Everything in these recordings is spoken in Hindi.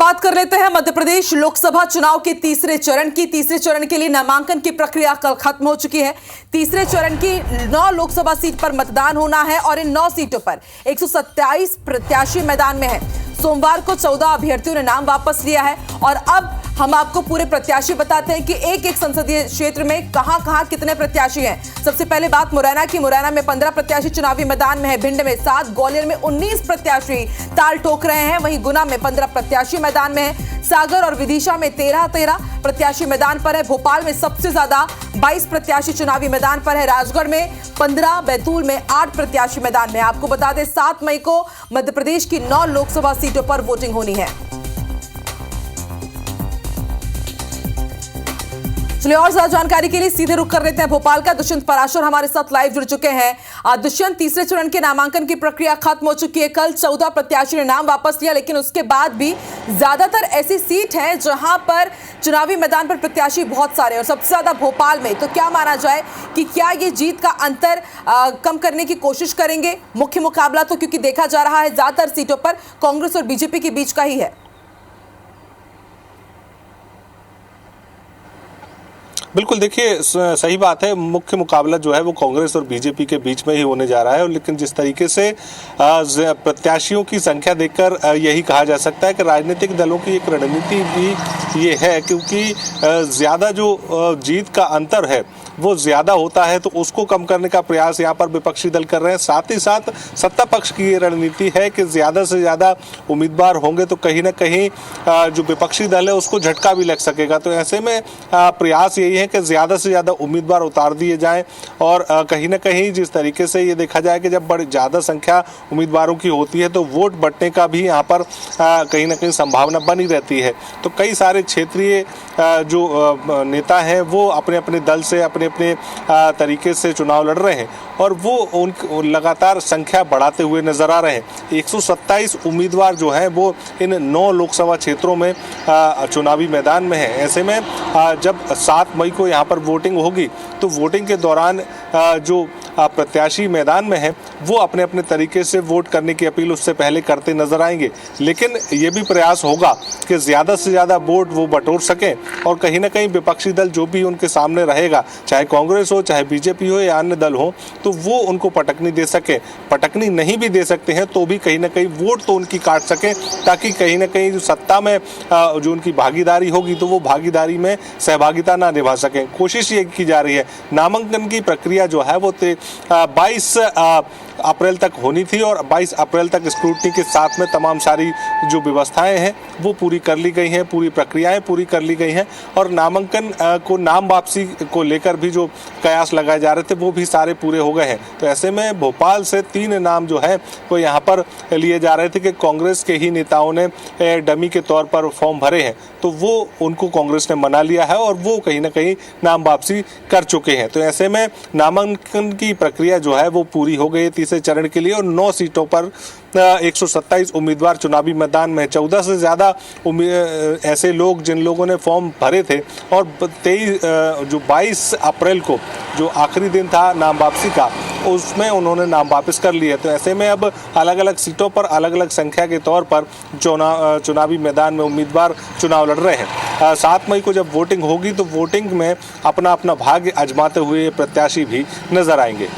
बात कर लेते हैं मध्य प्रदेश लोकसभा चुनाव के तीसरे चरण के लिए नामांकन की प्रक्रिया कल खत्म हो चुकी है। तीसरे चरण की 9 लोकसभा सीट पर मतदान होना है और इन 9 सीटों पर 127 प्रत्याशी मैदान में है। सोमवार को 14 अभ्यर्थियों ने नाम वापस लिया है और अब हम आपको पूरे प्रत्याशी बताते हैं कि एक एक संसदीय क्षेत्र में कहां कितने प्रत्याशी हैं। सबसे पहले बात मुरैना की। मुरैना में 15 प्रत्याशी चुनावी मैदान में है। भिंड में 7, ग्वालियर में 19 प्रत्याशी ताल ठोक रहे हैं। वहीं गुना में 15 प्रत्याशी मैदान में है। सागर और विदिशा में 13 प्रत्याशी मैदान पर है। भोपाल में सबसे ज्यादा 22 प्रत्याशी चुनावी मैदान पर है। राजगढ़ में 15, बैतूल में 8 प्रत्याशी मैदान में। आपको बता दें 7 मई को मध्य प्रदेश की 9 लोकसभा सीटों पर वोटिंग होनी है। चलिए और ज्यादा जानकारी के लिए सीधे रुक कर लेते हैं भोपाल का। दुष्यंत पराशर हमारे साथ लाइव जुड़ चुके हैं। दुष्यंत, तीसरे चरण के नामांकन की प्रक्रिया खत्म हो चुकी है। कल 14 प्रत्याशी ने नाम वापस लिया, लेकिन उसके बाद भी ज्यादातर ऐसी सीट है जहां पर चुनावी मैदान पर प्रत्याशी बहुत सारे और सबसे ज्यादा भोपाल में। तो क्या माना जाए कि क्या ये जीत का अंतर कम करने की कोशिश करेंगे? मुख्य मुकाबला तो क्योंकि देखा जा रहा है ज्यादातर सीटों पर कांग्रेस और बीजेपी के बीच का ही है। बिल्कुल, देखिए सही बात है। मुख्य मुकाबला जो है वो कांग्रेस और बीजेपी के बीच में ही होने जा रहा है। लेकिन जिस तरीके से प्रत्याशियों की संख्या देखकर यही कहा जा सकता है कि राजनीतिक दलों की एक रणनीति भी ये है, क्योंकि ज़्यादा जो जीत का अंतर है वो ज़्यादा होता है तो उसको कम करने का प्रयास यहाँ पर विपक्षी दल कर रहे हैं। साथ ही साथ सत्ता पक्ष की ये रणनीति है कि ज़्यादा से ज़्यादा उम्मीदवार होंगे तो कहीं ना कहीं जो विपक्षी दल है उसको झटका भी लग सकेगा। तो ऐसे में प्रयास यही है कि ज़्यादा से ज़्यादा उम्मीदवार उतार दिए जाएं और कहीं ना कहीं जिस तरीके से ये देखा जाए कि जब बड़ी ज़्यादा संख्या उम्मीदवारों की होती है तो वोट बंटने का भी यहाँ पर कहीं ना कहीं संभावना बनी रहती है। तो कई सारे क्षेत्रीय जो नेता हैं वो अपने अपने दल से अपने तरीके से चुनाव लड़ रहे हैं और वो उन लगातार संख्या बढ़ाते हुए नजर आ रहे हैं। 127 उम्मीदवार जो हैं वो इन 9 लोकसभा क्षेत्रों में चुनावी मैदान में है। ऐसे में जब 7 मई को यहाँ पर वोटिंग होगी तो वोटिंग के दौरान जो प्रत्याशी मैदान में है वो अपने अपने तरीके से वोट करने की अपील उससे पहले करते नजर आएंगे। लेकिन ये भी प्रयास होगा कि ज़्यादा से ज़्यादा वोट वो बटोर सकें और कहीं ना कहीं विपक्षी दल जो भी उनके सामने रहेगा, चाहे कांग्रेस हो चाहे बीजेपी हो या अन्य दल हो, तो वो उनको पटकनी दे सके। पटकनी नहीं भी दे सकते हैं तो भी कहीं ना कहीं वोट तो उनकी काट सके, ताकि कहीं ना कहीं जो सत्ता में जो उनकी भागीदारी होगी तो वो भागीदारी में सहभागिता ना निभा सकें। कोशिश ये की जा रही है। नामांकन की प्रक्रिया जो है वो 22 अप्रैल तक होनी थी और 22 अप्रैल तक स्क्रूटनी के साथ में तमाम सारी जो व्यवस्थाएं हैं वो पूरी कर ली गई हैं, पूरी प्रक्रियाएं पूरी कर ली गई हैं और नामांकन को नाम वापसी को लेकर भी जो कयास लगाए जा रहे थे वो भी सारे पूरे हो गए हैं। तो ऐसे में भोपाल से 3 नाम जो है वो यहाँ पर लिए जा रहे थे कि कांग्रेस के ही नेताओं ने डमी के तौर पर फॉर्म भरे हैं, तो वो उनको कांग्रेस ने मना लिया है और वो कहीं ना कहीं नाम वापसी कर चुके हैं। तो ऐसे में नामांकन की प्रक्रिया जो है वो पूरी हो गई तीसरे चरण के लिए और 9 सीटों पर 127 उम्मीदवार चुनावी मैदान में। 14 से ज़्यादा ऐसे लोग जिन लोगों ने फॉर्म भरे थे और 22 अप्रैल को जो आखिरी दिन था नाम वापसी का उसमें उन्होंने नाम वापस कर लिए। तो ऐसे में अब अलग अलग सीटों पर अलग अलग संख्या के तौर पर चुनावी मैदान में उम्मीदवार चुनाव लड़ रहे हैं। 7 मई को जब वोटिंग होगी तो वोटिंग में अपना अपना भाग्य आजमाते हुए प्रत्याशी भी नजर आएंगे।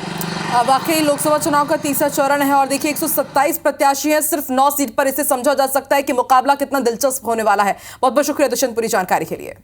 वाकई लोकसभा चुनाव का तीसरा चरण है और देखिए 127 प्रत्याशी हैं सिर्फ 9 सीट पर। इसे समझा जा सकता है कि मुकाबला कितना दिलचस्प होने वाला है। बहुत बहुत शुक्रिया दुष्यंत पूरी जानकारी के लिए।